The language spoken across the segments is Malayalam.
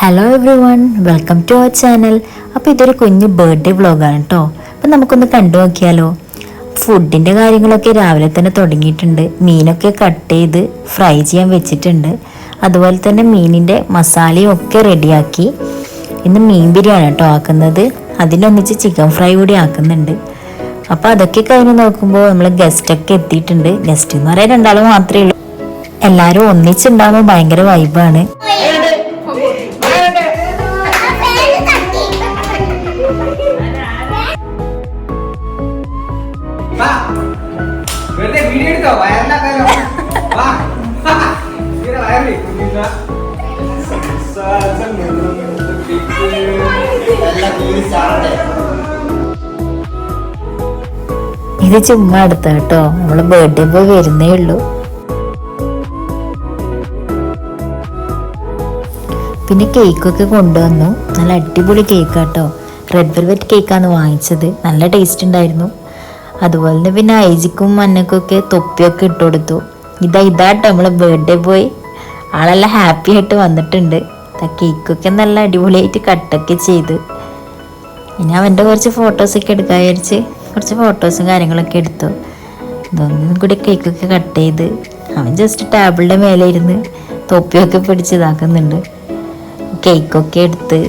Hello everyone, welcome to our channel. അപ്പോൾ ഇതൊരു കുഞ്ഞ് ബർത്ത്ഡേ വ്ളോഗാണ് കേട്ടോ. അപ്പം നമുക്കൊന്ന് കണ്ടു നോക്കിയാലോ. ഫുഡിൻ്റെ കാര്യങ്ങളൊക്കെ രാവിലെ തന്നെ തുടങ്ങിയിട്ടുണ്ട്. മീനൊക്കെ കട്ട് ചെയ്ത് ഫ്രൈ ചെയ്യാൻ വെച്ചിട്ടുണ്ട്. അതുപോലെ തന്നെ മീനിൻ്റെ മസാലയും ഒക്കെ റെഡിയാക്കി. ഇന്ന് മീൻ ബിരിയാണി കേട്ടോ ആക്കുന്നത്. അതിനൊന്നിച്ച് ചിക്കൻ ഫ്രൈ കൂടി ആക്കുന്നുണ്ട്. അപ്പോൾ അതൊക്കെ കഴിഞ്ഞ് നോക്കുമ്പോൾ നമ്മൾ ഗസ്റ്റൊക്കെ എത്തിയിട്ടുണ്ട്. ഗസ്റ്റ് എന്ന് പറയാൻ രണ്ടാൾ മാത്രമേ ഉള്ളൂ. എല്ലാവരും ഒന്നിച്ചുണ്ടാകുമ്പോൾ ഭയങ്കര വൈബാണ്. ഇത് ചുമ്മാ എടുത്ത കേട്ടോ, നമ്മള് ബർത്ത്ഡേ പോയി വരുന്നേ ഉള്ളൂ. പിന്നെ കേക്കൊക്കെ കൊണ്ടുവന്നു. നല്ല അടിപൊളി കേക്കാട്ടോ. റെഡ് വെൽവെറ്റ് കേക്കാണ് വാങ്ങിച്ചത്. നല്ല ടേസ്റ്റ് ഉണ്ടായിരുന്നു. അതുപോലെ തന്നെ പിന്നെ ഐജിക്കും മന്നക്കൊക്കെ തൊപ്പിയൊക്കെ ഇട്ട് കൊടുത്തു. ഇതാട്ടോ നമ്മളെ ബർത്ത്ഡേ പോയി. ആളെല്ലാം ഹാപ്പി ആയിട്ട് വന്നിട്ടുണ്ട്. കേക്കൊക്കെ നല്ല അടിപൊളിയായിട്ട് കട്ടൊക്കെ ചെയ്ത്. ഇനി അവൻ്റെ കുറച്ച് ഫോട്ടോസൊക്കെ എടുക്കാൻ വിചാരിച്ച് കുറച്ച് ഫോട്ടോസും കാര്യങ്ങളൊക്കെ എടുത്തു. ഇതൊന്നും കൂടി കേക്കൊക്കെ കട്ട് ചെയ്ത് അവൻ ജസ്റ്റ് ടേബിളിൻ്റെ മേലെ ഇരുന്ന് തൊപ്പിയൊക്കെ പിടിച്ച് ഇതാക്കുന്നുണ്ട്. കേക്കൊക്കെ എടുത്ത്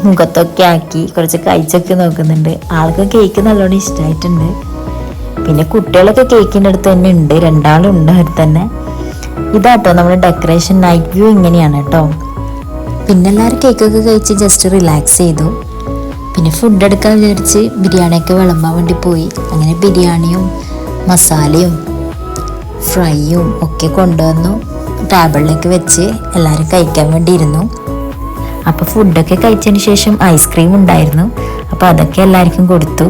മുഖത്തൊക്കെ ആക്കി കുറച്ച് കഴിച്ചൊക്കെ നോക്കുന്നുണ്ട്. ആൾക്ക് കേക്ക് നല്ലോണം ഇഷ്ടമായിട്ടുണ്ട്. പിന്നെ കുട്ടികളൊക്കെ കേക്കിൻ്റെ അടുത്ത് തന്നെ ഉണ്ട്, രണ്ടാളുണ്ട് അവർ തന്നെ. ഇതാട്ടോ നമ്മുടെ ഡെക്കറേഷൻ. നൈറ്റ് വ്യൂ ഇങ്ങനെയാണ് കേട്ടോ. പിന്നെ എല്ലാവരും കേക്കൊക്കെ കഴിച്ച് ജസ്റ്റ് റിലാക്സ് ചെയ്തു. പിന്നെ ഫുഡ് എടുക്കാൻ വിചാരിച്ച് ബിരിയാണിയൊക്കെ വിളമ്പാൻ വേണ്ടി പോയി. അങ്ങനെ ബിരിയാണിയും മസാലയും ഫ്രൈയും ഒക്കെ കൊണ്ടുവന്നു ടേബിളിലേക്ക് വെച്ച് എല്ലാവരും കഴിക്കാൻ വേണ്ടി ഇരുന്നു. അപ്പോൾ ഫുഡൊക്കെ കഴിച്ചതിന് ശേഷം ഐസ്ക്രീം ഉണ്ടായിരുന്നു. അപ്പോൾ അതൊക്കെ എല്ലാവർക്കും കൊടുത്തു.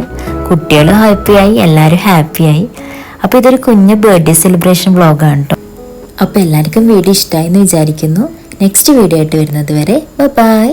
കുട്ടികൾ ഹാപ്പിയായി, എല്ലാവരും ഹാപ്പിയായി. അപ്പോൾ ഇതൊരു കുഞ്ഞ് ബർത്ത്ഡേ സെലിബ്രേഷൻ വ്ളോഗാണ് കേട്ടോ. അപ്പോൾ എല്ലാവർക്കും വീഡിയോ ഇഷ്ടമായി എന്ന് വിചാരിക്കുന്നു. നെക്സ്റ്റ് വീഡിയോ ആയിട്ട് വരുന്നത് വരെ ബൈ.